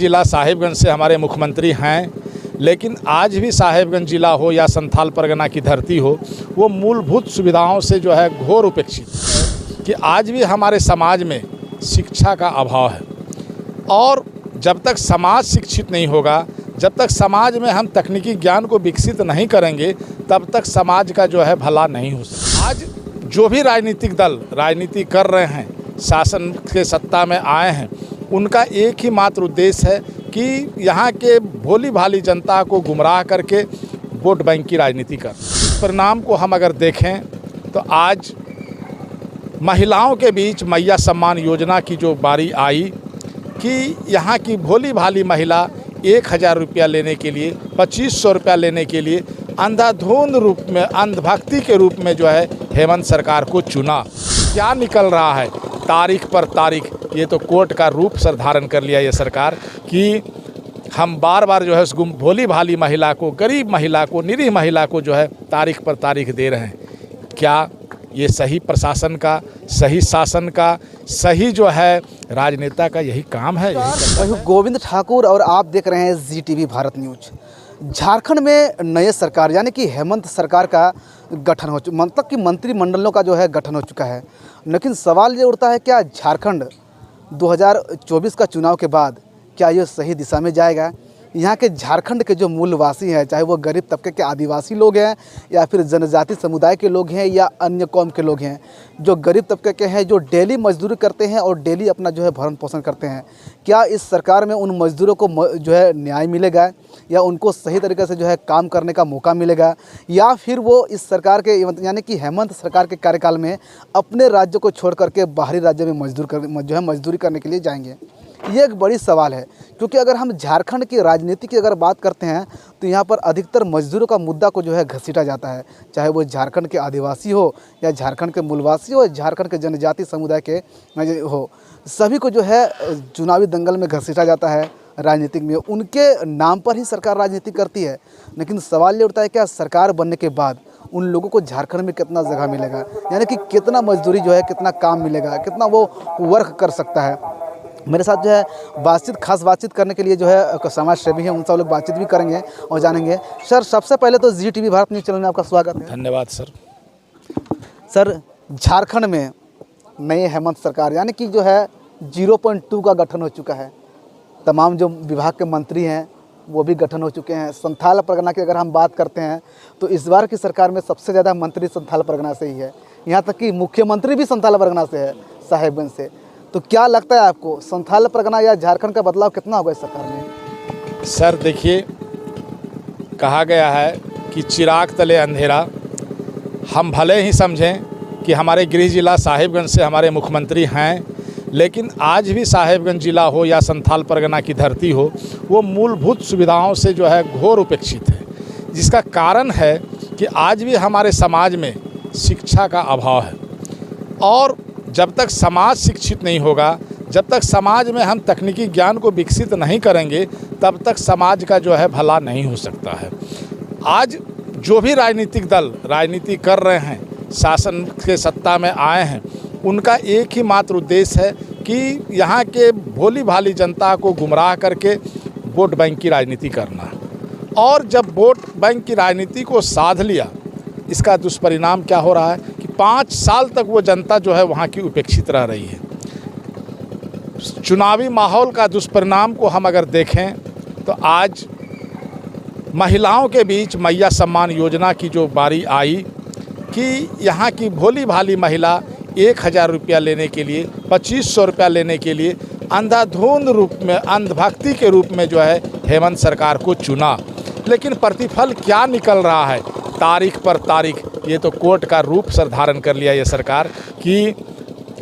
जिला साहिबगंज से हमारे मुख्यमंत्री हैं, लेकिन आज भी साहिबगंज जिला हो या संथाल परगना की धरती हो, वो मूलभूत सुविधाओं से जो है घोर उपेक्षित है कि आज भी हमारे समाज में शिक्षा का अभाव है। और जब तक समाज शिक्षित नहीं होगा, जब तक समाज में हम तकनीकी ज्ञान को विकसित नहीं करेंगे, तब तक समाज का जो है भला नहीं हो सकता। आज जो भी राजनीतिक दल राजनीति कर रहे हैं, शासन के सत्ता में आए हैं, उनका एक ही मात्र उद्देश्य है कि यहाँ के भोली भाली जनता को गुमराह करके वोट बैंक की राजनीति कर। इस परिणाम को हम अगर देखें तो आज महिलाओं के बीच मैया सम्मान योजना की जो बारी आई कि यहाँ की भोली भाली महिला 1000 रुपया लेने के लिए, 2500 रुपया लेने के लिए अंधाधुंध रूप में, अंधभक्ति के रूप में जो है हेमंत सरकार को चुना। क्या निकल रहा है? तारीख पर तारीख, ये तो कोर्ट का रूप सर धारण कर लिया ये सरकार कि हम बार बार जो है उस भोली भाली महिला को, गरीब महिला को, निरीह महिला को जो है तारीख पर तारीख दे रहे हैं। क्या ये सही प्रशासन का, सही शासन का, सही जो है राजनेता का यही काम है? गोविंद ठाकुर और आप देख रहे हैं ZTV भारत न्यूज। झारखंड में नए सरकार यानी कि हेमंत सरकार का गठन हो चुका, मतलब कि मंत्रिमंडलों का जो है गठन हो चुका है। लेकिन सवाल ये उठता है, क्या झारखंड 2024 का चुनाव के बाद क्या ये सही दिशा में जाएगा? यहाँ के झारखंड के जो मूलवासी हैं, चाहे वो गरीब तबके के आदिवासी लोग हैं या फिर जनजाति समुदाय के लोग हैं या अन्य कौम के लोग हैं, जो गरीब तबके के हैं, जो डेली मजदूरी करते हैं और डेली अपना जो है भरण पोषण करते हैं, क्या इस सरकार में उन मजदूरों को जो है न्याय मिलेगा या उनको सही तरीके से जो है काम करने का मौका मिलेगा, या फिर वो इस सरकार के यानी कि हेमंत सरकार के कार्यकाल में अपने राज्य को छोड़ करके बाहरी राज्य में मजदूरी करने के लिए जाएंगे? ये एक बड़ी सवाल है, क्योंकि अगर हम झारखंड की राजनीति की अगर बात करते हैं तो यहाँ पर अधिकतर मजदूरों का मुद्दा को जो है घसीटा जाता है, चाहे वो झारखंड के आदिवासी हो या झारखंड के मूलवासी हो, झारखंड के जनजाति समुदाय के हो, सभी को जो है चुनावी दंगल में घसीटा जाता है। राजनीतिक में उनके नाम पर ही सरकार राजनीति करती है। लेकिन सवाल ये उठता है, क्या सरकार बनने के बाद उन लोगों को झारखंड में कितना जगह मिलेगा, यानी कि कितना मजदूरी जो है, कितना काम मिलेगा, कितना वो वर्क कर सकता है? मेरे साथ जो है खास बातचीत करने के लिए जो है समाज सेवी हैं, उनसे लोग बातचीत भी करेंगे और जानेंगे। सर, सबसे पहले तो ZTV भारत न्यूज़ चैनल में आपका स्वागत है। धन्यवाद सर। सर, झारखंड में नई हेमंत सरकार यानी कि जो है 0.2 का गठन हो चुका है। तमाम जो विभाग के मंत्री हैं वो भी गठन हो चुके हैं। संथाल परगना की अगर हम बात करते हैं तो इस बार की सरकार में सबसे ज़्यादा मंत्री संथाल परगना से ही है, यहाँ तक कि मुख्यमंत्री भी संथाल परगना से है, साहिबगंज से। तो क्या लगता है आपको, संथाल परगना या झारखंड का बदलाव कितना होगा इस सरकार में? सर देखिए, कहा गया है कि चिराग तले अंधेरा। हम भले ही समझें कि हमारे गृह जिला साहिबगंज से हमारे मुख्यमंत्री हैं, लेकिन आज भी साहिबगंज जिला हो या संथाल परगना की धरती हो, वो मूलभूत सुविधाओं से जो है घोर उपेक्षित है। जिसका कारण है कि आज भी हमारे समाज में शिक्षा का अभाव है। और जब तक समाज शिक्षित नहीं होगा, जब तक समाज में हम तकनीकी ज्ञान को विकसित नहीं करेंगे, तब तक समाज का जो है भला नहीं हो सकता है। आज जो भी राजनीतिक दल राजनीति कर रहे हैं, शासन के सत्ता में आए हैं, उनका एक ही मात्र उद्देश्य है कि यहाँ के भोली भाली जनता को गुमराह करके वोट बैंक की राजनीति करना। और जब वोट बैंक की राजनीति को साध लिया, इसका दुष्परिणाम क्या हो रहा है कि 5 साल तक वो जनता जो है वहाँ की उपेक्षित रह रही है। चुनावी माहौल का दुष्परिणाम को हम अगर देखें तो आज महिलाओं के बीच मैया सम्मान योजना की जो बारी आई कि यहाँ की भोली भाली महिला 1000 रुपया लेने के लिए, 2500 रुपया लेने के लिए अंधाधुंध रूप में, अंधभक्ति के रूप में जो है हेमंत सरकार को चुना। लेकिन प्रतिफल क्या निकल रहा है? तारीख पर तारीख, ये तो कोर्ट का रूप सर धारण कर लिया ये सरकार कि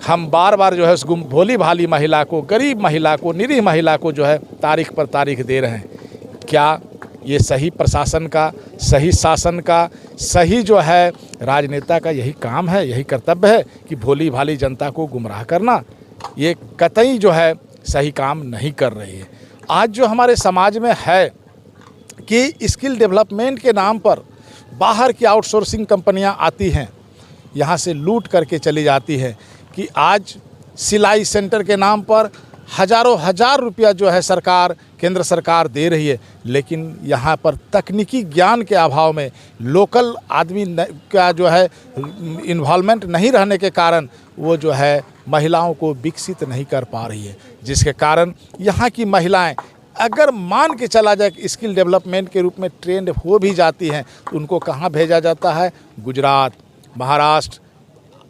हम बार बार जो है उस भोली भाली महिला को, गरीब महिला को, निरीह महिला को जो है तारीख पर तारीख दे रहे हैं। क्या ये सही प्रशासन का, सही शासन का, सही जो है राजनेता का यही काम है, यही कर्तव्य है कि भोली भाली जनता को गुमराह करना? ये कतई जो है सही काम नहीं कर रही है। आज जो हमारे समाज में है कि स्किल डेवलपमेंट के नाम पर बाहर की आउटसोर्सिंग कंपनियां आती हैं, यहाँ से लूट करके चली जाती हैं कि आज सिलाई सेंटर के नाम पर हज़ारों हज़ार रुपया जो है सरकार केंद्र सरकार दे रही है, लेकिन यहाँ पर तकनीकी ज्ञान के अभाव में लोकल आदमी का जो है इन्वॉल्वमेंट नहीं रहने के कारण वो जो है महिलाओं को विकसित नहीं कर पा रही है, जिसके कारण यहाँ की महिलाएं अगर मान के चला जाए कि स्किल डेवलपमेंट के रूप में ट्रेंड हो भी जाती हैं तो उनको कहाँ भेजा जाता है? गुजरात, महाराष्ट्र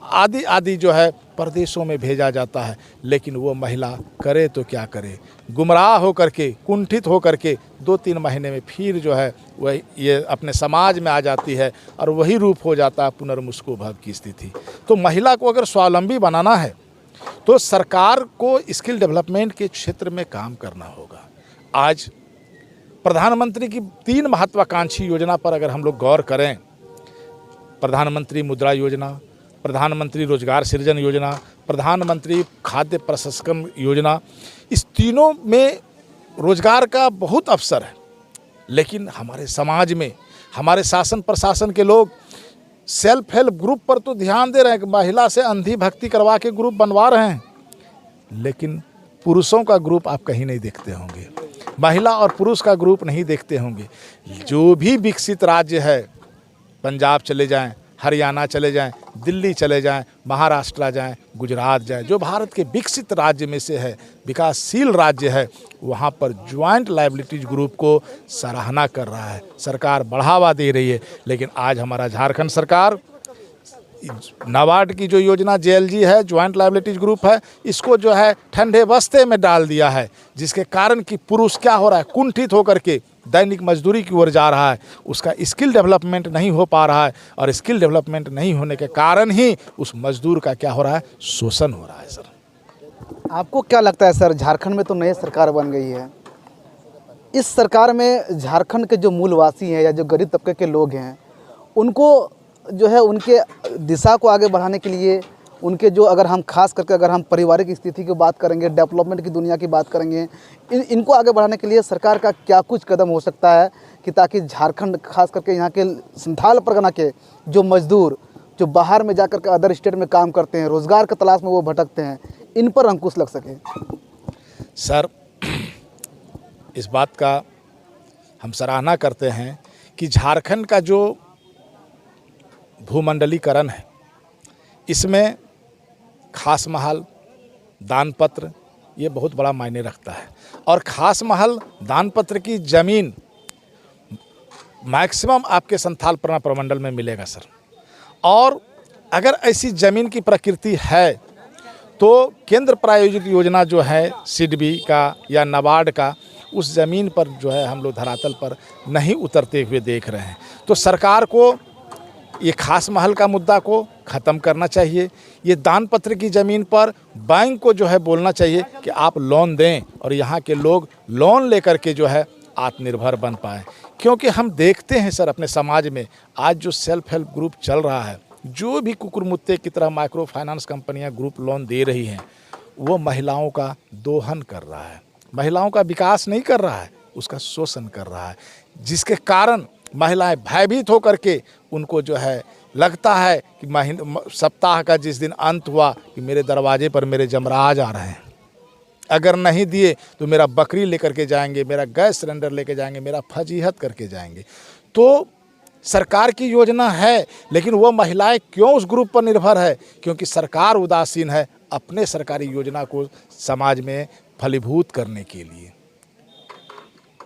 आदि आदि जो है प्रदेशों में भेजा जाता है। लेकिन वो महिला करे तो क्या करे, गुमराह हो करके, कुंठित हो करके 2-3 महीने में फिर जो है वह ये अपने समाज में आ जाती है और वही रूप हो जाता है पुनर्मुस्को भव की स्थिति। तो महिला को अगर स्वावलंबी बनाना है तो सरकार को स्किल डेवलपमेंट के क्षेत्र में काम करना होगा। आज प्रधानमंत्री की 3 महत्वाकांक्षी योजना पर अगर हम लोग गौर करें, प्रधानमंत्री मुद्रा योजना, प्रधानमंत्री रोजगार सृजन योजना, प्रधानमंत्री खाद्य प्रसंस्करण योजना, इस तीनों में रोजगार का बहुत अवसर है। लेकिन हमारे समाज में हमारे शासन प्रशासन के लोग सेल्फ हेल्प ग्रुप पर तो ध्यान दे रहे हैं कि महिला से अंधी भक्ति करवा के ग्रुप बनवा रहे हैं, लेकिन पुरुषों का ग्रुप आप कहीं नहीं देखते होंगे, महिला और पुरुष का ग्रुप नहीं देखते होंगे। जो भी विकसित राज्य है, पंजाब चले जाएं, हरियाणा चले जाएं, दिल्ली चले जाएं, महाराष्ट्र जाएं, गुजरात जाएं, जो भारत के विकसित राज्य में से है, विकासशील राज्य है, वहाँ पर ज्वाइंट लायबिलिटीज ग्रुप को सराहना कर रहा है, सरकार बढ़ावा दे रही है। लेकिन आज हमारा झारखंड सरकार नाबार्ड की जो योजना JLG है, ज्वाइंट लायबिलिटीज ग्रुप है, इसको जो है ठंडे बस्ते में डाल दिया है, जिसके कारण कि पुरुष क्या हो रहा है, कुंठित होकर के दैनिक मजदूरी की ओर जा रहा है, उसका स्किल डेवलपमेंट नहीं हो पा रहा है और स्किल डेवलपमेंट नहीं होने के कारण ही उस मजदूर का क्या हो रहा है, शोषण हो रहा है। सर, आपको क्या लगता है सर, झारखंड में तो नई सरकार बन गई है, इस सरकार में झारखंड के जो मूलवासी हैं या जो गरीब तबके के लोग हैं, उनको जो है उनके दिशा को आगे बढ़ाने के लिए, उनके जो अगर हम खास करके अगर हम पारिवारिक स्थिति की बात करेंगे, डेवलपमेंट की दुनिया की बात करेंगे, इनको आगे बढ़ाने के लिए सरकार का क्या कुछ कदम हो सकता है कि ताकि झारखंड खास करके यहाँ के संथाल परगना के जो मजदूर जो बाहर में जाकर के अदर स्टेट में काम करते हैं, रोज़गार की तलाश में वो भटकते हैं, इन पर अंकुश लग सके? सर, इस बात का हम सराहना करते हैं कि झारखंड का जो भूमंडलीकरण है, इसमें खास महल, दानपत्र ये बहुत बड़ा मायने रखता है। और खास महल, दानपत्र की ज़मीन मैक्सिमम आपके संथाल परगना प्रमंडल में मिलेगा सर। और अगर ऐसी ज़मीन की प्रकृति है तो केंद्र प्रायोजित योजना जो है सिडबी का या नाबार्ड का, उस ज़मीन पर जो है हम लोग धरातल पर नहीं उतरते हुए देख रहे हैं। तो सरकार को ये खास महल का मुद्दा को ख़त्म करना चाहिए। ये दानपत्र की ज़मीन पर बैंक को जो है बोलना चाहिए कि आप लोन दें और यहाँ के लोग लोन लेकर के जो है आत्मनिर्भर बन पाएँ। क्योंकि हम देखते हैं सर अपने समाज में आज जो सेल्फ हेल्प ग्रुप चल रहा है, जो भी कुकुरमुत्ते की तरह माइक्रो फाइनेंस कंपनियां ग्रुप लोन दे रही हैं, वो महिलाओं का दोहन कर रहा है, महिलाओं का विकास नहीं कर रहा है, उसका शोषण कर रहा है, जिसके कारण महिलाएं भयभीत होकर के उनको जो है लगता है कि सप्ताह का जिस दिन अंत हुआ कि मेरे दरवाजे पर मेरे जमराज आ रहे हैं, अगर नहीं दिए तो मेरा बकरी लेकर के जाएंगे, मेरा गैस सिलेंडर लेके जाएंगे, मेरा फजीहत करके जाएंगे। तो सरकार की योजना है, लेकिन वो महिलाएं क्यों उस ग्रुप पर निर्भर है? क्योंकि सरकार उदासीन है अपने सरकारी योजना को समाज में फलीभूत करने के लिए,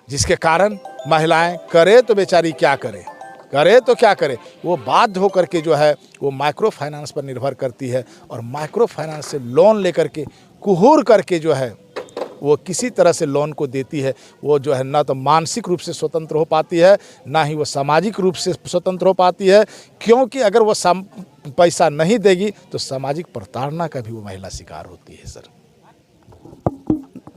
जिसके कारण महिलाएं करे तो बेचारी क्या करे, करे तो क्या करे, वो बाध्य होकर के जो है वो माइक्रो फाइनेंस पर निर्भर करती है और माइक्रो फाइनेंस से लोन लेकर के कुहूर करके जो है वो किसी तरह से लोन को देती है। वो जो है ना तो मानसिक रूप से स्वतंत्र हो पाती है, ना ही वो सामाजिक रूप से स्वतंत्र हो पाती है, क्योंकि अगर वो पैसा नहीं देगी तो सामाजिक प्रताड़ना का भी वो महिला शिकार होती है।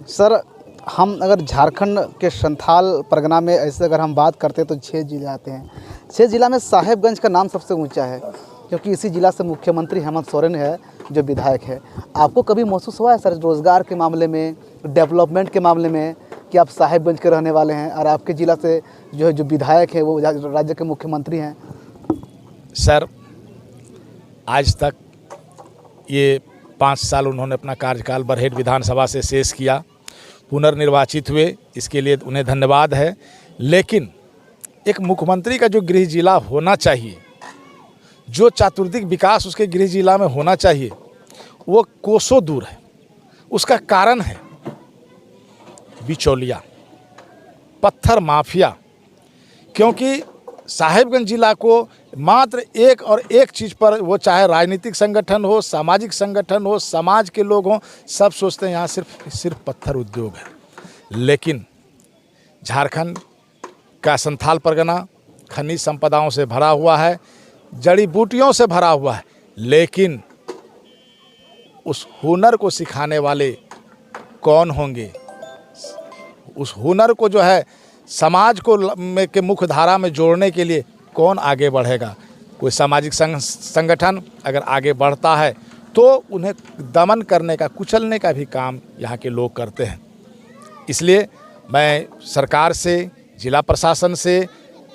सर, हम अगर झारखंड के संथाल परगना में ऐसे अगर हम बात करते हैं तो 6 जिले आते हैं। 6 जिला में साहेबगंज का नाम सबसे ऊंचा है, क्योंकि इसी जिला से मुख्यमंत्री हेमंत सोरेन है जो विधायक है। आपको कभी महसूस हुआ है सर रोज़गार के मामले में, डेवलपमेंट के मामले में, कि आप साहेबगंज के रहने वाले हैं और आपके ज़िला से जो विधायक है वो राज्य के मुख्यमंत्री हैं? सर, आज तक ये 5 साल उन्होंने अपना कार्यकाल बरहेट विधानसभा से शेष किया, पुनर्निर्वाचित हुए, इसके लिए उन्हें धन्यवाद है। लेकिन एक मुख्यमंत्री का जो गृह जिला होना चाहिए, जो चातुर्दिक विकास उसके गृह जिला में होना चाहिए, वो कोसों दूर है। उसका कारण है बिचौलिया, पत्थर माफिया। क्योंकि साहेबगंज जिला को मात्र एक और एक चीज़ पर, वो चाहे राजनीतिक संगठन हो, सामाजिक संगठन हो, समाज के लोग हों, सब सोचते हैं यहाँ सिर्फ पत्थर उद्योग है। लेकिन झारखंड का संथाल परगना खनिज संपदाओं से भरा हुआ है, जड़ी बूटियों से भरा हुआ है। लेकिन उस हुनर को सिखाने वाले कौन होंगे? उस हुनर को जो है समाज को के मुख्य धारा में जोड़ने के लिए कौन आगे बढ़ेगा? कोई सामाजिक संगठन अगर आगे बढ़ता है तो उन्हें दमन करने का, कुचलने का भी काम यहाँ के लोग करते हैं। इसलिए मैं सरकार से, जिला प्रशासन से,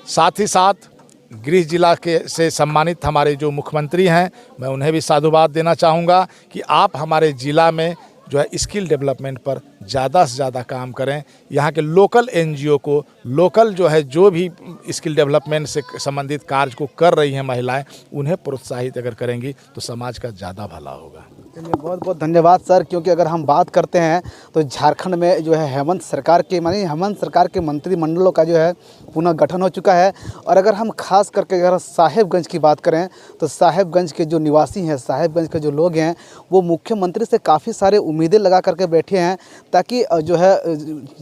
साथ ही साथ गृह जिला के से सम्मानित हमारे जो मुख्यमंत्री हैं, मैं उन्हें भी साधुवाद देना चाहूँगा कि आप हमारे ज़िला में जो है स्किल डेवलपमेंट पर ज़्यादा से ज़्यादा काम करें। यहाँ के लोकल एनजीओ को, लोकल जो है जो भी स्किल डेवलपमेंट से संबंधित कार्य को कर रही हैं महिलाएं, उन्हें प्रोत्साहित अगर करेंगी तो समाज का ज़्यादा भला होगा। चलिए, बहुत बहुत धन्यवाद सर। क्योंकि अगर हम बात करते हैं तो झारखंड में जो है हेमंत सरकार के मंत्रिमंडलों का जो है पुनः गठन हो चुका है। और अगर हम खास करके अगर साहेबगंज की बात करें तो साहेबगंज के जो निवासी हैं, साहेबगंज के जो लोग हैं, वो मुख्यमंत्री से काफ़ी सारे उम्मीदें लगा करके बैठे हैं ताकि जो है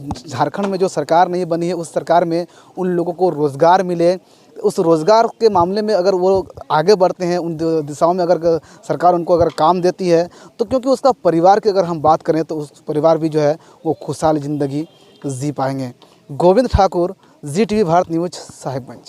झारखंड में जो सरकार नहीं बनी है उस सरकार में उन लोगों को रोज़गार मिले। उस रोज़गार के मामले में अगर वो आगे बढ़ते हैं, उन दिशाओं में अगर सरकार उनको अगर काम देती है तो क्योंकि उसका परिवार की अगर हम बात करें तो उस परिवार भी जो है वो खुशहाल ज़िंदगी जी पाएंगे। Govind Thakur, ZTV Bharat news, Sahebganj.